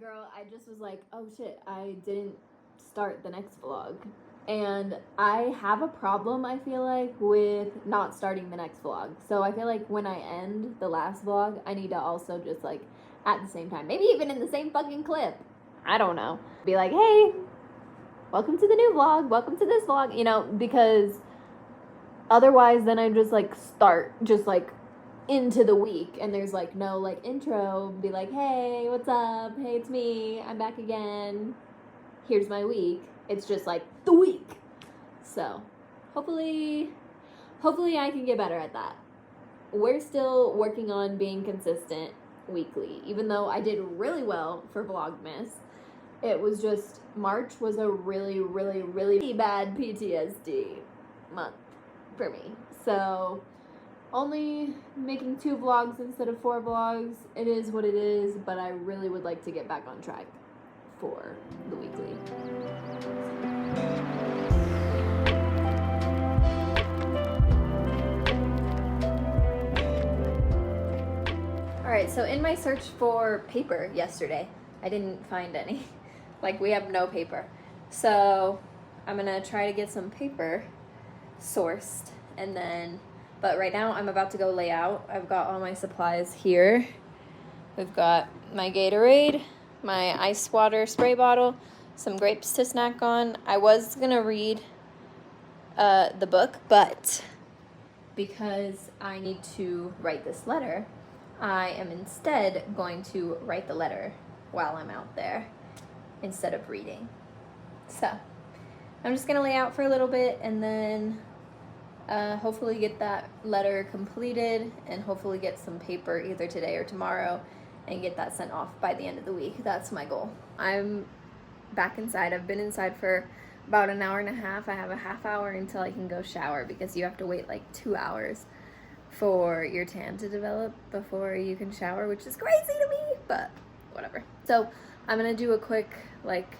Girl, I just was like, oh shit, I didn't start the next vlog. And I have a problem, I feel like, with not starting the next vlog. So I feel like when I end the last vlog, I need to also just like, at the same time, maybe even in the same fucking clip, I don't know, be like, hey, welcome to the new vlog, welcome to this vlog, you know, because otherwise then I just like start just like into the week and there's like no like intro, be like, hey, what's up, hey, it's me, I'm back again, here's my week. It's just like the week. So hopefully I can get better at that. We're still working on being consistent weekly, even though I did really well for Vlogmas. It was just, March was a really bad PTSD month for me. So only making 2 vlogs instead of 4 vlogs. It is what it is, but I really would like to get back on track for the weekly. Alright, so in my search for paper yesterday, I didn't find any. Like, we have no paper. So I'm gonna try to get some paper sourced, and then, but right now I'm about to go lay out. I've got all my supplies here. We've got my Gatorade, my ice water spray bottle, some grapes to snack on. I was gonna read the book, but because I need to write this letter, I am instead going to write the letter while I'm out there instead of reading. So I'm just gonna lay out for a little bit and then hopefully get that letter completed and hopefully get some paper either today or tomorrow and get that sent off by the end of the week. That's my goal. I'm back inside. I've been inside for about an hour and a half. I have a half hour until I can go shower because you have to wait like 2 hours for your tan to develop before you can shower, which is crazy to me, but whatever. So I'm gonna do a quick like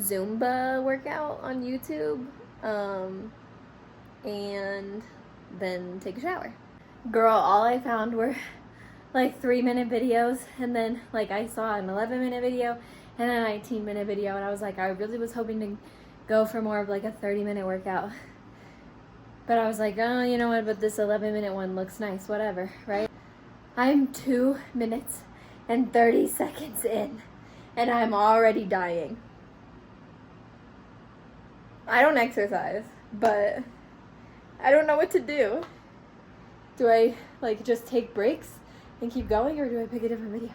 Zumba workout on YouTube and then take a shower. Girl, all I found were like 3-minute videos, and then like I saw an 11-minute video and a 19-minute video, and I was like, I really was hoping to go for more of like a 30-minute workout. But I was like, oh, you know what, but this 11-minute one looks nice, whatever, right? I'm 2 minutes and 30 seconds in, and I'm already dying. I don't exercise, but I don't know what to do. Do I, like, just take breaks and keep going, or do I pick a different video?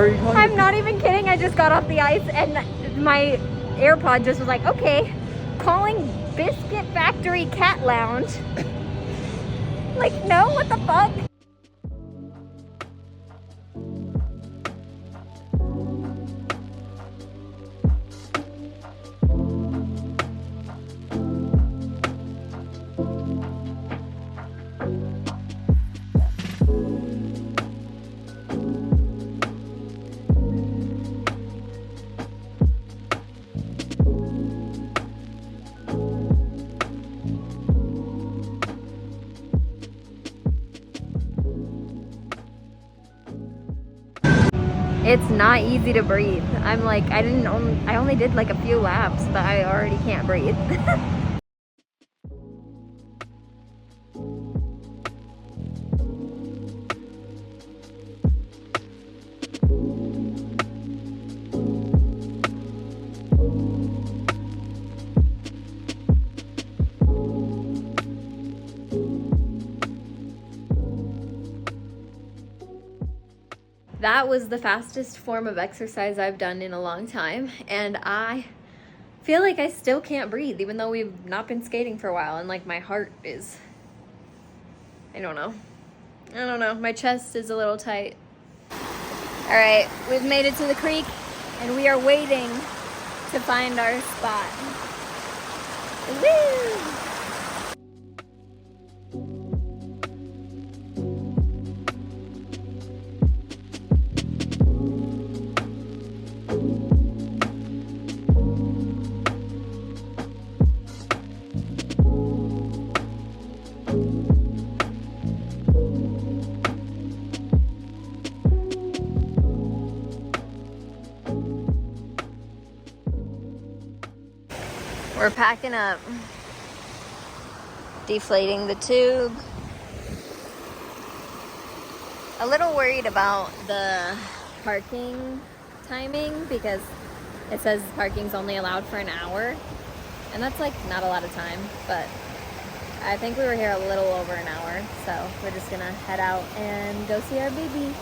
I'm not even kidding. I just got off the ice and my AirPod just was like, okay, calling Biscuit Factory Cat Lounge. Like, no, what the fuck? It's not easy to breathe. I'm like, I only did like a few laps, but I already can't breathe. That was the fastest form of exercise I've done in a long time, and I feel like I still can't breathe, even though we've not been skating for a while, and like my heart is, I don't know, my chest is a little tight. All right, we've made it to the creek, and we are waiting to find our spot. Woo! We're packing up, deflating the tube. A little worried about the parking timing because it says parking's only allowed for an hour, and that's like not a lot of time, but I think we were here a little over an hour, so we're just gonna head out and go see our baby.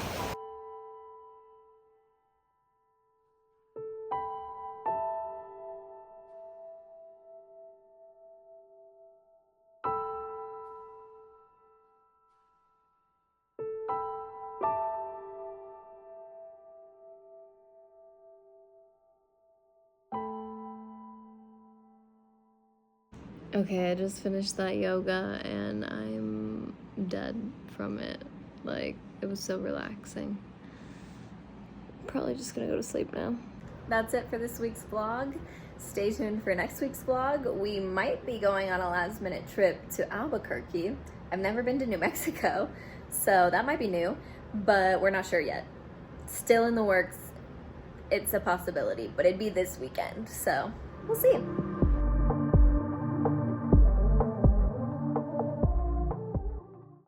Okay, I just finished that yoga and I'm dead from it. Like, it was so relaxing. Probably just gonna go to sleep now. That's it for this week's vlog. Stay tuned for next week's vlog. We might be going on a last minute trip to Albuquerque. I've never been to New Mexico, so that might be new, but we're not sure yet. Still in the works. It's a possibility, but it'd be this weekend, so we'll see.